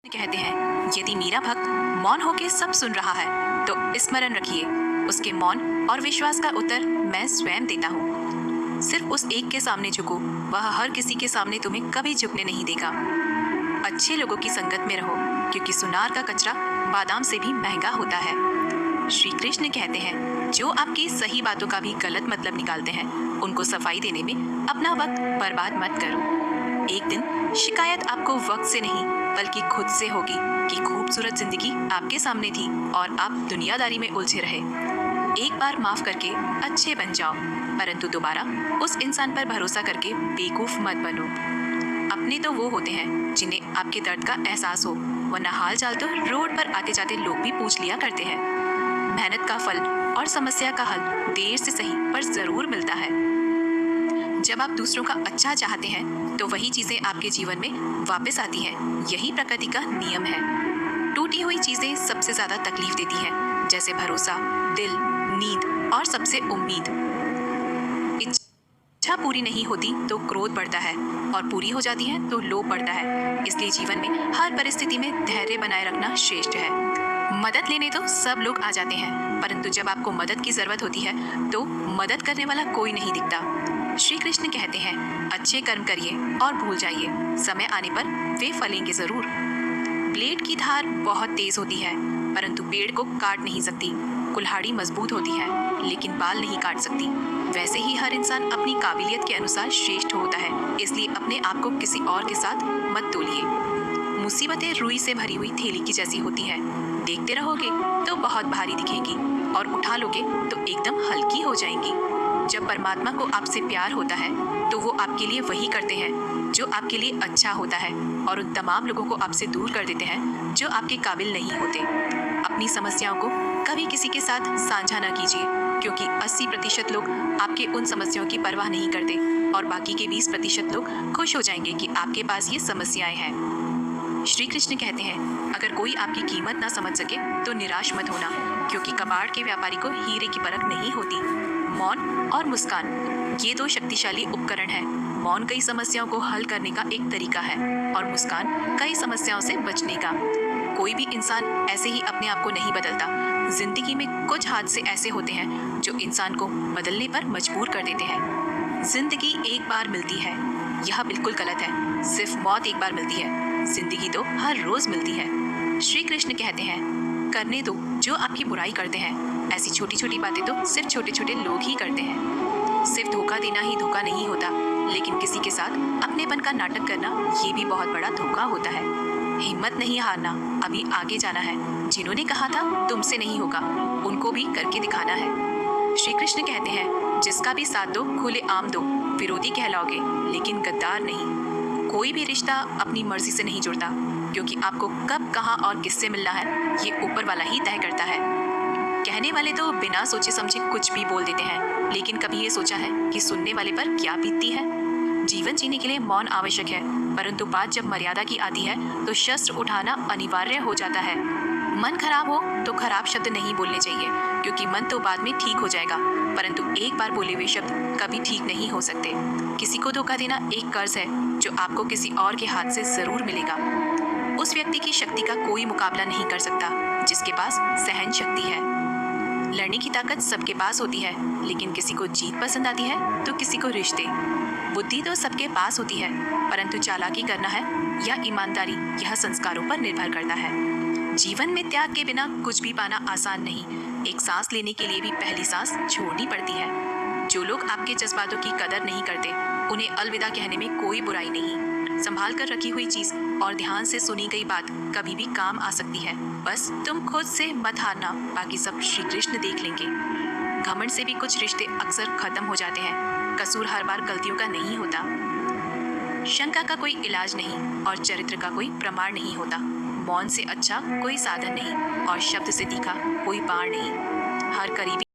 कहते हैं, यदि मेरा भक्त मौन होकर सब सुन रहा है तो स्मरण रखिए, उसके मौन और विश्वास का उत्तर मैं स्वयं देता हूँ। सिर्फ उस एक के सामने झुको, वह हर किसी के सामने तुम्हें कभी झुकने नहीं देगा। अच्छे लोगों की संगत में रहो, क्योंकि सुनार का कचरा बादाम से भी महंगा होता है। श्री कृष्ण कहते हैं, जो आपकी सही बातों का भी गलत मतलब निकालते हैं, उनको सफाई देने में अपना वक्त बर्बाद मत करो। एक दिन शिकायत आपको वक्त से नहीं बल्कि खुद से होगी कि खूबसूरत जिंदगी आपके सामने थी और आप दुनियादारी में उलझे रहे। एक बार माफ करके अच्छे बन जाओ, परंतु दोबारा उस इंसान पर भरोसा करके बेवकूफ मत बनो। अपने तो वो होते हैं जिन्हें आपके दर्द का एहसास हो, वरना हाल चाल तो रोड पर आते जाते लोग भी पूछ लिया करते हैं। मेहनत का फल और समस्या का हल देर से सही पर जरूर मिलता है। जब आप दूसरों का अच्छा चाहते हैं तो वही चीजें आपके जीवन में वापस आती हैं। यही प्रकृति का नियम है। टूटी हुई चीजें सबसे ज्यादा तकलीफ देती हैं, जैसे भरोसा, दिल, नींद और सबसे उम्मीद। इच्छा पूरी नहीं होती तो क्रोध बढ़ता है और पूरी हो जाती है तो लोभ बढ़ता है। इसलिए जीवन में हर परिस्थिति में धैर्य बनाए रखना श्रेष्ठ है। मदद लेने तो सब लोग आ जाते हैं, परंतु जब आपको मदद की जरूरत होती है तो मदद करने वाला कोई नहीं दिखता। श्री कृष्ण कहते हैं, अच्छे कर्म करिए और भूल जाइए, समय आने पर वे फलेंगे जरूर। ब्लेड की धार बहुत तेज होती है, परंतु पेड़ को काट नहीं सकती। कुल्हाड़ी मजबूत होती है, लेकिन बाल नहीं काट सकती। वैसे ही हर इंसान अपनी काबिलियत के अनुसार श्रेष्ठ होता है, इसलिए अपने आप को किसी और के साथ मत तोलिए। मुसीबतें रुई से भरी हुई थैली की जैसी होती है, देखते रहोगे तो बहुत भारी दिखेगी और उठा लोगे तो एकदम हल्की हो जाएंगी। जब परमात्मा को आपसे प्यार होता है तो वो आपके लिए वही करते हैं जो आपके लिए अच्छा होता है, और उन तमाम लोगों को आपसे दूर कर देते हैं जो आपके काबिल नहीं होते। अपनी समस्याओं को कभी किसी के साथ साझा न कीजिए, क्योंकि 80% लोग आपके उन समस्याओं की परवाह नहीं करते और बाकी के 20% लोग खुश हो जाएंगे कि आपके पास ये समस्याएं हैं। श्री कृष्ण कहते हैं, अगर कोई आपकी कीमत ना समझ सके तो निराश मत होना, क्योंकि कबाड़ के व्यापारी को हीरे की परख नहीं होती। मौन और मुस्कान, ये दो शक्तिशाली उपकरण हैं। मौन कई समस्याओं को हल करने का एक तरीका है और मुस्कान कई समस्याओं से बचने का। कोई भी इंसान ऐसे ही अपने आप को नहीं बदलता। जिंदगी में कुछ हादसे ऐसे होते हैं जो इंसान को बदलने पर मजबूर कर देते हैं। जिंदगी एक बार मिलती है, यह बिल्कुल गलत है। सिर्फ मौत एक बार मिलती है, जिंदगी तो हर रोज मिलती है। श्री कृष्ण कहते हैं, करने दो जो आपकी बुराई करते हैं। ऐसी छोटी छोटी बातें तो सिर्फ छोटे छोटे लोग ही करते हैं। सिर्फ धोखा देना ही धोखा नहीं होता, लेकिन किसी के साथ अपनेपन का नाटक करना ये भी बहुत बड़ा धोखा होता है। हिम्मत नहीं हारना, अभी आगे जाना है। जिन्होंने कहा था तुमसे नहीं होगा, उनको भी करके दिखाना है। श्री कृष्ण कहते हैं, जिसका भी साथ दो खुले आम दो, विरोधी कहलाओगे लेकिन गद्दार नहीं। कोई भी रिश्ता अपनी मर्जी से नहीं जुड़ता, क्योंकि आपको कब, कहाँ और किससे मिलना है ये ऊपर वाला ही तय करता है। कहने वाले तो बिना सोचे समझे कुछ भी बोल देते हैं, लेकिन कभी ये सोचा है कि सुनने वाले पर क्या बीतती है। जीवन जीने के लिए मौन आवश्यक है, परंतु बात जब मर्यादा की आती है तो शस्त्र उठाना अनिवार्य हो जाता है। मन खराब हो तो खराब शब्द नहीं बोलने चाहिए, क्योंकि मन तो बाद में ठीक हो जाएगा, परंतु एक बार बोले हुए शब्द कभी ठीक नहीं हो सकते। किसी को धोखा देना एक कर्ज है जो आपको किसी और के हाथ से जरूर मिलेगा। उस व्यक्ति की शक्ति का कोई मुकाबला नहीं कर सकता जिसके पास सहन शक्ति है। लड़ने की ताकत सबके पास होती है, लेकिन किसी को जीत पसंद आती है तो किसी को रिश्ते। बुद्धि तो सबके पास होती है, परंतु चालाकी करना है या ईमानदारी, यह संस्कारों पर निर्भर करता है। जीवन में त्याग के बिना कुछ भी पाना आसान नहीं। एक सांस लेने के लिए भी पहली सांस छोड़नी पड़ती है। जो लोग आपके जज्बातों की कदर नहीं करते, उन्हें अलविदा कहने में कोई बुराई नहीं। संभाल कर रखी हुई चीज और ध्यान से सुनी गई बात कभी भी काम आ सकती है। बस तुम खुद से मत हारना, बाकी सब श्री कृष्ण देख लेंगे। घमंड से भी कुछ रिश्ते अक्सर खत्म हो जाते हैं। कसूर हर बार गलतियों का नहीं होता। शंका का कोई इलाज नहीं और चरित्र का कोई प्रमाण नहीं होता। मौन से अच्छा कोई साधन नहीं और शब्द से तीखा कोई बाण नहीं। हर करीबी